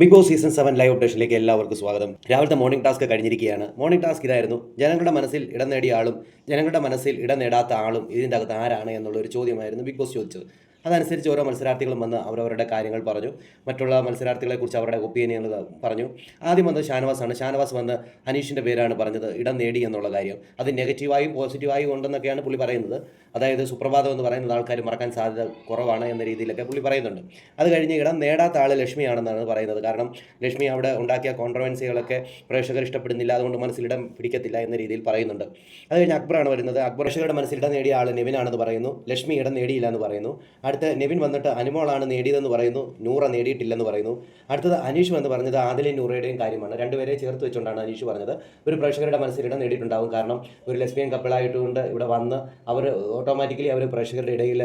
Big boss season 7 live അപ്ഡേഷനിലേക്ക് എല്ലാവർക്കും സ്വാഗതം. രാവിലത്തെ മോർണിംഗ് ടാസ്ക് കഴിഞ്ഞിരിക്കുകയാണ്. മോർണിംഗ് ടാസ്ക് ഇതായിരുന്നു: ജനങ്ങളുടെ മനസ്സിൽ ഇടം നേടിയ ആളും ജനങ്ങളുടെ മനസ്സിൽ ഇടം നേടാത്ത ആളും ഇതിൻ്റെ അകത്ത് ആരാണ് എന്നുള്ളൊരു ചോദ്യമായിരുന്നു ബിഗ് ബോസ് ചോദിച്ചത്. അതനുസരിച്ച് ഓരോ മത്സരാർത്ഥികളും വന്ന് അവരവരുടെ കാര്യങ്ങൾ പറഞ്ഞു. മറ്റുള്ള മത്സരാർത്ഥികളെക്കുറിച്ച് അവരുടെ ഒപ്പീനിയനുകൾ പറഞ്ഞു. ആദ്യം വന്നത് ഷാനവാസാണ്. ഷാനവാസ് വന്ന് അനീഷിൻ്റെ പേരാണ് പറഞ്ഞത്, ഇടം നേടി എന്നുള്ള കാര്യം. അത് നെഗറ്റീവായും പോസിറ്റീവായും ഉണ്ടെന്നൊക്കെയാണ് പുള്ളി പറയുന്നത്. അതായത് സുപ്രഭാതം എന്ന് പറയുന്നത് ആൾക്കാർ മറക്കാൻ സാധ്യത കുറവാണ് എന്ന രീതിയിലൊക്കെ പുള്ളി പറയുന്നുണ്ട്. അത് കഴിഞ്ഞ് ഇടം നേടാത്ത ആൾ ലക്ഷ്മിയാണെന്നാണ് പറയുന്നത്. കാരണം ലക്ഷ്മി അവിടെ ഉണ്ടാക്കിയ കോൺട്രവേഴ്സികളൊക്കെ പ്രേക്ഷകർ ഇഷ്ടപ്പെടുന്നില്ല, അതുകൊണ്ട് മനസ്സിലിടം പിടിക്കത്തില്ല എന്ന രീതിയിൽ പറയുന്നുണ്ട്. അത് കഴിഞ്ഞ് അക്ബറാണ് വരുന്നത്. അക്ബർ പ്രേക്ഷകരുടെ മനസ്സിലിടം നേടിയ ആൾ നെവിനാണെന്ന് പറയുന്നു. ലക്ഷ്മി ഇടം നേടിയില്ല എന്ന് പറയുന്നു. അടുത്ത നെവിൻ വന്നിട്ട് അനുമോളാണ് നേടിയതെന്ന് പറയുന്നു. നൂറ നേടിയിട്ടില്ലെന്ന് പറയുന്നു. അടുത്തത് അനീഷ് വന്ന് പറഞ്ഞത് ആദിലെയും നൂറയുടെയും കാര്യമാണ്. രണ്ടുപേരെ ചേർത്ത് വെച്ചുകൊണ്ടാണ് അനീഷ് പറഞ്ഞത്. ഒരു പ്രേക്ഷകരുടെ മനസ്സിൽ ഇടം നേടിയിട്ടുണ്ടാകും. കാരണം ഒരു ലെസ്ബിയൻ കപ്പിളായിട്ടുകൊണ്ട് ഇവിടെ വന്ന് അവർ ഓട്ടോമാറ്റിക്കലി അവർ പ്രേക്ഷകരുടെ ഇടയിൽ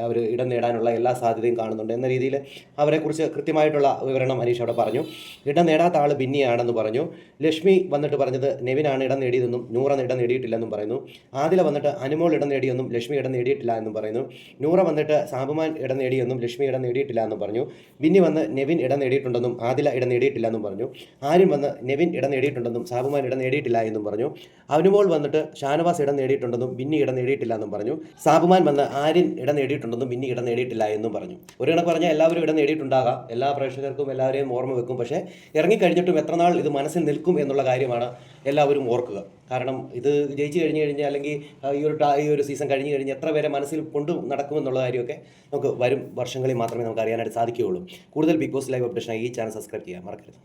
അവർ ഇടം നേടാനുള്ള എല്ലാ സാധ്യതയും കാണുന്നുണ്ട് എന്ന രീതിയിൽ അവരെക്കുറിച്ച് കൃത്യമായിട്ടുള്ള വിവരണം അനീഷ് അവിടെ പറഞ്ഞു. ഇടം നേടാത്ത ആൾ ബിന്നിയാണെന്ന് പറഞ്ഞു. ലക്ഷ്മി വന്നിട്ട് പറഞ്ഞത് നെവിനാണ് ഇടം നേടിയതെന്നും നൂറ ഇടം നേടിയിട്ടില്ലെന്നും പറയുന്നു. ആദില വന്നിട്ട് അനുമോൾ ഇടം നേടിയെന്നും ലക്ഷ്മി ഇടം നേടിയിട്ടില്ല എന്നും പറയുന്നു. നൂറ വന്നിട്ട് സാബുമാൻ ഇടം നേടിയെന്നും ലക്ഷ്മി ഇടം നേടിയിട്ടില്ല എന്നും പറഞ്ഞു. ബിന്നി വന്ന് നെവിൻ ഇടം നേടിയിട്ടുണ്ടെന്നും ആദില ഇടം നേടിയിട്ടില്ല എന്നും പറഞ്ഞു. ആര്യൻ വന്ന് നെവിൻ ഇടം നേടിയിട്ടുണ്ടെന്നും സാബുമാൻ ഇടം നേടിയിട്ടില്ല എന്നും പറഞ്ഞു. അനുമോൾ വന്നിട്ട് ഷാനവാസ് ഇടം നേടിയിട്ടുണ്ടെന്നും ബിന്നി ഇടം നേടിയിട്ടില്ല എന്നും പറഞ്ഞു. സാബുമാൻ വന്ന് ആര്യൻ ഇടം നേടിയിട്ടുണ്ടെന്നും ബിന്നി ഇടം നേടിയിട്ടില്ല എന്നും പറഞ്ഞു. ഒരു കണക്ക് പറഞ്ഞാൽ എല്ലാവരും ഇടം നേടിയിട്ടുണ്ടാകാം, എല്ലാ പ്രേക്ഷകർക്കും എല്ലാവരെയും ഓർമ്മ വെക്കും. പക്ഷേ ഇറങ്ങിക്കഴിഞ്ഞിട്ടും എത്ര നാൾ ഇത് മനസ്സിൽ നിൽക്കും എന്നുള്ള കാര്യമാണ് എല്ലാവരും ഓർക്കുക. കാരണം ഇത് ജയിച്ചു കഴിഞ്ഞാൽ അല്ലെങ്കിൽ ഈ ഒരു സീസൺ കഴിഞ്ഞ് കഴിഞ്ഞ് എത്ര പേരെ മനസ്സിൽ കൊണ്ടു നടക്കുമെന്നുള്ള കാര്യമൊക്കെ നമുക്ക് വരും വർഷങ്ങളിൽ മാത്രമേ നമുക്ക് അറിയാനായിട്ട് സാധിക്കുകയുള്ളൂ. കൂടുതൽ ബിഗ് ബോസ് ലൈവ് അപ്ഡേഷനായി ഈ ചാനൽ സബ്സ്ക്രൈബ് ചെയ്യാൻ മറക്കരുത്.